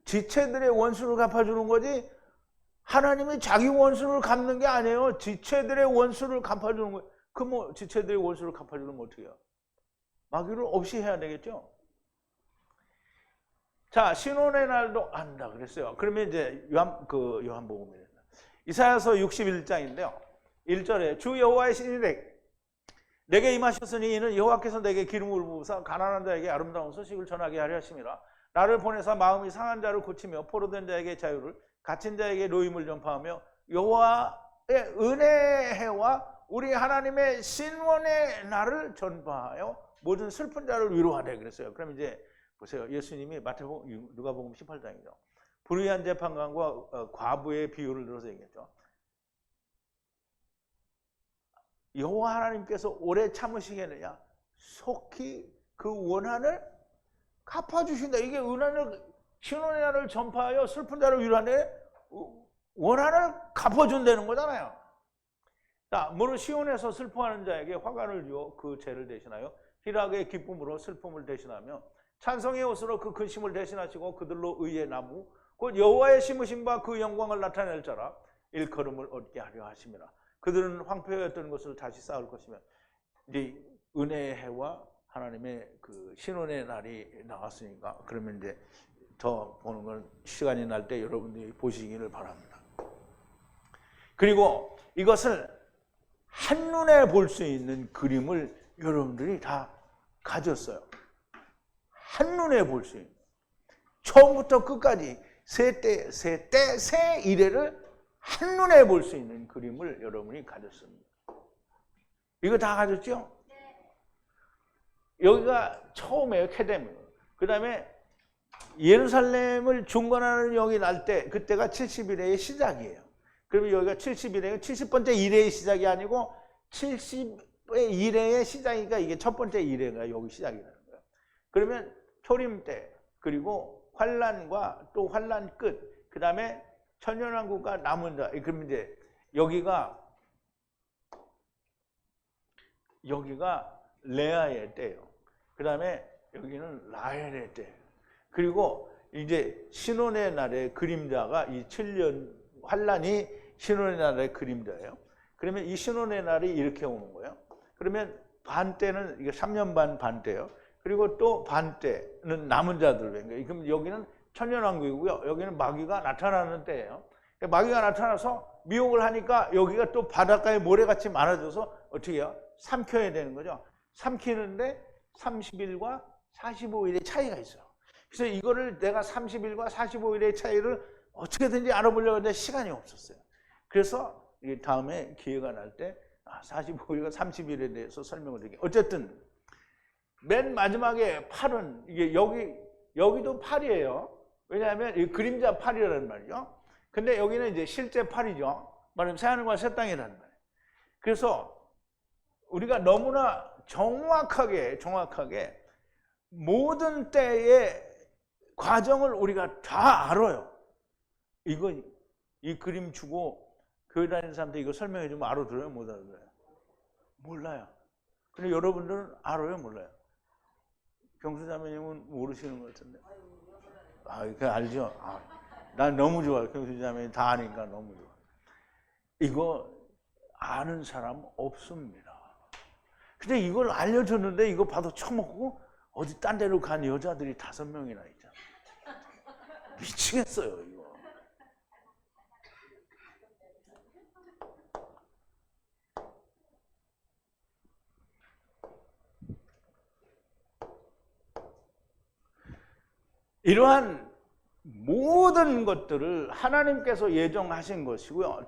지체들의 원수를 갚아주는 거지 하나님이 자기 원수를 갚는 게 아니에요. 지체들의 원수를 갚아주는 거예요. 그럼 뭐 지체들의 원수를 갚아주면 어떻게 해요? 마귀를 없이 해야 되겠죠? 자, 신원의 날도 안다 그랬어요. 그러면 이제 요한복음입니다. 이사야서 61장인데요. 1절에 주 여호와의 신이 내게 임하셨으니 이는 여호와께서 내게 기름을 부으사 가난한 자에게 아름다운 소식을 전하게 하려 하심이라. 나를 보내사 마음이 상한 자를 고치며 포로된 자에게 자유를 갇힌 자에게 노임을 전파하며 여호와의 은혜의 해와 우리 하나님의 신원의 날을 전파하여 모든 슬픈 자를 위로하래 그랬어요. 그럼 이제 보세요. 예수님이 누가복음 18장이죠. 불의한 재판관과 과부의 비유를 들어서 얘기했죠. 여호와 하나님께서 오래 참으시겠느냐? 속히 그 원한을 갚아주신다. 이게 은혜를 신원의 날을 전파하여 슬픈 자를 위로하네. 원한을 갚아준다는 거잖아요. 자, 무릇 시온에서 슬퍼하는 자에게 화관을 주어 그 죄를 대신하여 희락의 기쁨으로 슬픔을 대신하며 찬송의 옷으로 그 근심을 대신하시고 그들로 의의 나무 곧 여호와의 심으신 바 그 영광을 나타낼 자라 일컬음을 얻게 하려 하심이라. 그들은 황폐하였던 것을 다시 쌓을 것이며 이제 은혜의 해와 하나님의 그 신원의 날이 나왔으니까 그러면 이제 더 보는 건 시간이 날 때 여러분들이 보시기를 바랍니다. 그리고 이것을 한눈에 볼 수 있는 그림을 여러분들이 다 가졌어요. 한눈에 볼 수 있는. 처음부터 끝까지 세 이래를 한눈에 볼 수 있는 그림을 여러분이 가졌습니다. 이거 다 가졌죠? 여기가 처음에 캐뎀이에요. 그 다음에 예루살렘을 중건하는 영이 날 때 그때가 70일의 시작이에요. 그러면 여기가 70일의 70번째 이래의 시작이 아니고 70의 이래의 시작이니까 이게 첫 번째 이래가 여기 시작이라는 거예요. 그러면 초림 때 그리고 환란과 또 환란 끝, 그 다음에 천년왕국과 남은 자. 그러면 이제 여기가 레아의 때예요. 그 다음에 여기는 라헬의 때. 그리고 이제 신혼의 날의 그림자가 이 7년 환란이 신혼의 날의 그림자예요. 그러면 이 신혼의 날이 이렇게 오는 거예요. 그러면 반 때는 이게 3년 반 때예요. 그리고 또 반 때는 남은 자들. 그럼 여기는 천년왕국이고요. 여기는 마귀가 나타나는 때예요. 마귀가 나타나서 미혹을 하니까 여기가 또 바닷가에 모래같이 많아져서 어떻게 해요? 삼켜야 되는 거죠. 삼키는데 30일과 45일의 차이가 있어요. 그래서 이거를 내가 30일과 45일의 차이를 어떻게든지 알아보려고 했는데 시간이 없었어요. 그래서 다음에 기회가 날 때 45일과 30일에 대해서 설명을 드릴게요. 어쨌든 맨 마지막에 8은 이게 여기도 8이에요. 왜냐하면 이 그림자 8이라는 말이죠. 근데 여기는 이제 실제 8이죠. 말하면 새하늘과 새 땅이라는 말이에요. 그래서 우리가 너무나 정확하게 모든 때의 과정을 우리가 다 알아요. 이 그림 주고 교회 다니는 사람들 이거 설명해 주면 알아들어요? 못 알아들어요? 몰라요. 근데 여러분들은 알아요? 몰라요? 경수자매님은 모르시는 것 같은데. 그거 알죠? 난 너무 좋아요. 경수자매님 다 아니까 너무 좋아. 이거 아는 사람 없습니다. 근데 이걸 알려줬는데 이거 봐도 처먹고 어디 딴 데로 간 여자들이 5명이나 있잖아. 미치겠어요, 이거. 이러한 모든 것들을 하나님께서 예정하신 것이고요.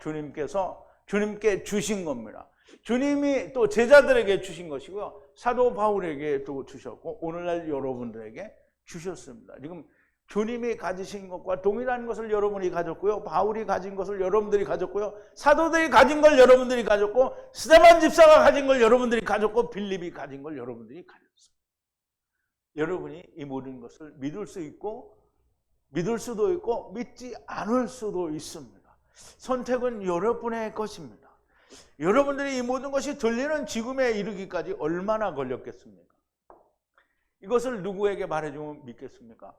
주님께 주신 겁니다. 주님이 또 제자들에게 주신 것이고요. 사도 바울에게 또 주셨고 오늘날 여러분들에게 주셨습니다. 지금 주님이 가지신 것과 동일한 것을 여러분이 가졌고요. 바울이 가진 것을 여러분들이 가졌고요. 사도들이 가진 걸 여러분들이 가졌고 스데반 집사가 가진 걸 여러분들이 가졌고 빌립이 가진 걸 여러분들이 가졌어요. 여러분이 이 모든 것을 믿을 수 있고 믿을 수도 있고 믿지 않을 수도 있습니다. 선택은 여러분의 것입니다. 여러분들이 이 모든 것이 들리는 지금에 이르기까지 얼마나 걸렸겠습니까? 이것을 누구에게 말해주면 믿겠습니까?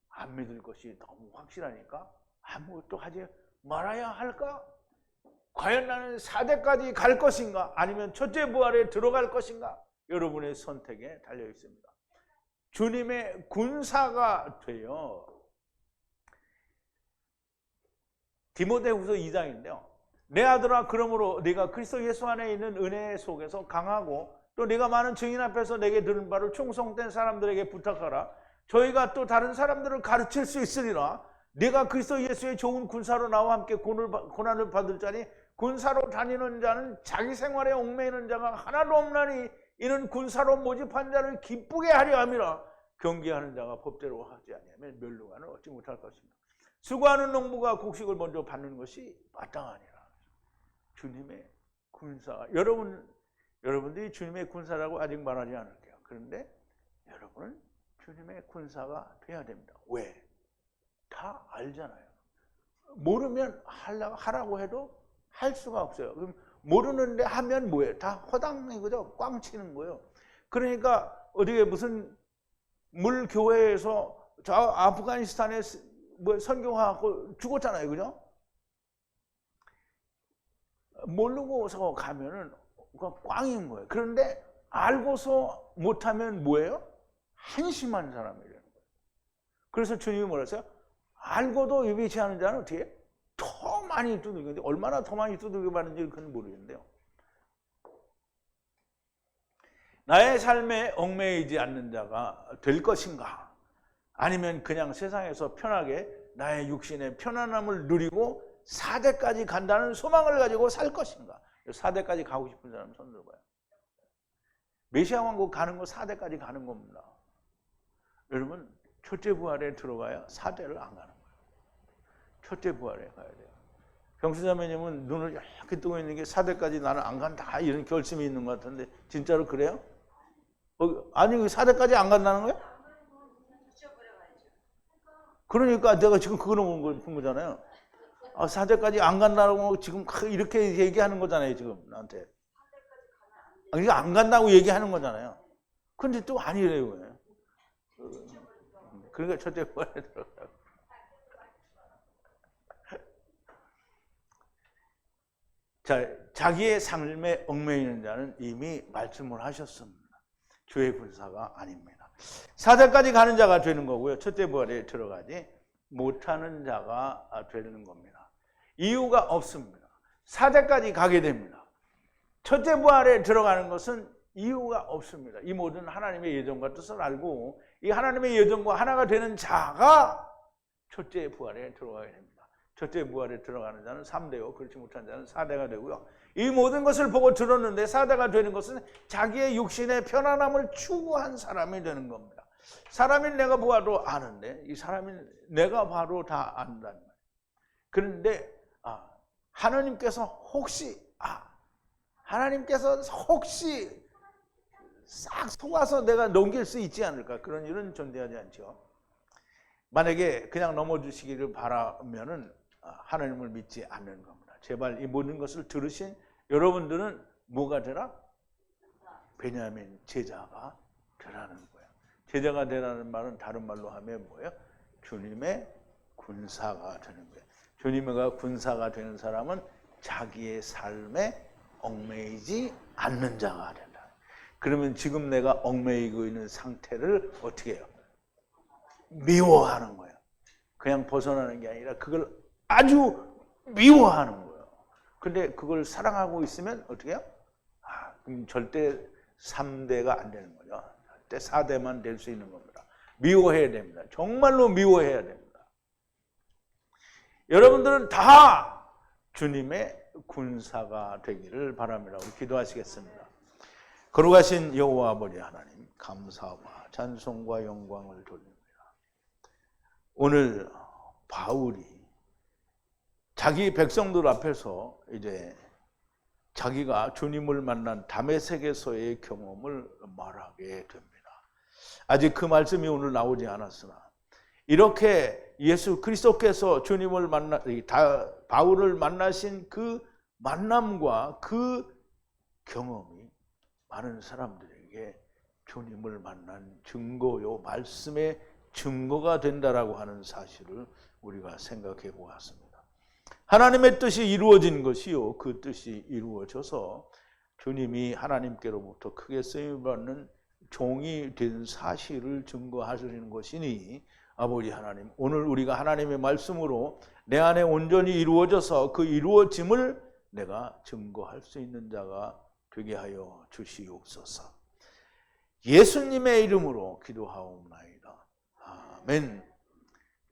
안 믿을 것이 너무 확실하니까 아무것도 하지 말아야 할까? 과연 나는 4대까지 갈 것인가? 아니면 첫째 부활에 들어갈 것인가? 여러분의 선택에 달려 있습니다. 주님의 군사가 되어 디모데후서 2장인데요. 내 아들아 그러므로 네가 그리스도 예수 안에 있는 은혜 속에서 강하고 또 네가 많은 증인 앞에서 내게 들은 바를 충성된 사람들에게 부탁하라. 저희가 또 다른 사람들을 가르칠 수 있으리라. 네가 그리스도 예수의 좋은 군사로 나와 함께 고난을 받을 자니 군사로 다니는 자는 자기 생활에 얽매이는 자가 하나도 없나니 이는 군사로 모집한 자를 기쁘게 하려 함이라. 경계하는 자가 법대로 하지 아니하면 멸류관을 얻지 못할 것입니다. 수고하는 농부가 곡식을 먼저 받는 것이 마땅하니라. 주님의 군사. 여러분들이 주님의 군사라고 아직 말하지 않을게요. 그런데 여러분은 주님의 군사가 돼야 됩니다. 왜? 다 알잖아요. 모르면 하라고 해도 할 수가 없어요. 그럼 모르는데 하면 뭐예요? 다 허당이거죠. 꽝 치는 거예요. 그러니까 어디에 무슨 물교회에서 저 아프가니스탄에 뭐 선교하고 죽었잖아요. 그죠? 모르고서 가면은 꽝인 거예요. 그런데 알고서 못하면 뭐예요? 한심한 사람이 되는 거예요. 그래서 주님이 뭐라 했어요? 알고도 예비치 않은 자는 어떻게 해요? 더 많이 두들기는데 얼마나 더 많이 두들겨 받는지 그건 모르겠는데요. 나의 삶에 얽매이지 않는 자가 될 것인가? 아니면 그냥 세상에서 편하게 나의 육신의 편안함을 누리고 4대까지 간다는 소망을 가지고 살 것인가? 4대까지 가고 싶은 사람 손 들어봐요. 메시아 왕국 가는 거 4대까지 가는 겁니다. 여러분 첫째 부활에 들어가야 4대를 안 가는 거예요. 첫째 부활에 가야 돼요. 경수자매님은 눈을 이렇게 뜨고 있는 게 4대까지 나는 안 간다 이런 결심이 있는 것 같은데 진짜로 그래요? 아니 4대까지 안 간다는 거예요? 그러니까 내가 지금 그거를 본 거잖아요. 4대까지 안 간다고 지금 이렇게 얘기하는 거잖아요. 지금 나한테. 그러니까 안 간다고 얘기하는 거잖아요. 근데 또 아니래요. 그러니까 첫째 부활에 들어가요. 자, 자기의 삶에 얽매이는 자는 이미 말씀을 하셨습니다. 주의 군사가 아닙니다. 4대까지 가는 자가 되는 거고요. 첫째 부활에 들어가지 못하는 자가 되는 겁니다. 이유가 없습니다. 4대까지 가게 됩니다. 첫째 부활에 들어가는 것은 이유가 없습니다. 이 모든 하나님의 예정과 뜻을 알고 이 하나님의 예정과 하나가 되는 자가 첫째 부활에 들어가게 됩니다. 첫째 부활에 들어가는 자는 3대요. 그렇지 못한 자는 4대가 되고요. 이 모든 것을 보고 들었는데 4대가 되는 것은 자기의 육신의 편안함을 추구한 사람이 되는 겁니다. 사람인 내가 보아도 아는데 이 사람인 내가 봐도 다 안다는 거예요. 그런데 하나님께서 혹시 싹 속아서 내가 넘길 수 있지 않을까? 그런 일은 존재하지 않죠. 만약에 그냥 넘어주시기를 바라면은 하나님을 믿지 않는 겁니다. 제발 이 모든 것을 들으신 여러분들은 뭐가 되라? 베냐민 제자가 되라는 거예요. 제자가 되라는 말은 다른 말로 하면 뭐예요? 주님의 군사가 되는 거예요. 주님의 군사가 되는 사람은 자기의 삶에 얽매이지 않는 자가 된다. 그러면 지금 내가 얽매이고 있는 상태를 어떻게 해요? 미워하는 거예요. 그냥 벗어나는 게 아니라 그걸 아주 미워하는 거예요. 근데 그걸 사랑하고 있으면 어떻게 해요? 그럼 절대 3대가 안 되는 거죠. 절대 4대만 될 수 있는 겁니다. 미워해야 됩니다. 정말로 미워해야 됩니다. 여러분들은 다 주님의 군사가 되기를 바랍니다. 우리 기도하시겠습니다. 거룩하신 여호와 아버지 하나님, 감사와 찬송과 영광을 돌립니다. 오늘 바울이 자기 백성들 앞에서 이제 자기가 주님을 만난 다메섹에서의 경험을 말하게 됩니다. 아직 그 말씀이 오늘 나오지 않았으나 이렇게 예수 그리스도께서 주님을 바울을 만나신 그 만남과 그 경험이 많은 사람들에게 주님을 만난 증거요, 말씀의 증거가 된다라고 하는 사실을 우리가 생각해 보았습니다. 하나님의 뜻이 이루어진 것이요, 그 뜻이 이루어져서 주님이 하나님께로부터 크게 쓰임받는 종이 된 사실을 증거하시는 것이니 아버지 하나님, 오늘 우리가 하나님의 말씀으로 내 안에 온전히 이루어져서 그 이루어짐을 내가 증거할 수 있는 자가 되게 하여 주시옵소서. 예수님의 이름으로 기도하옵나이다. 아멘.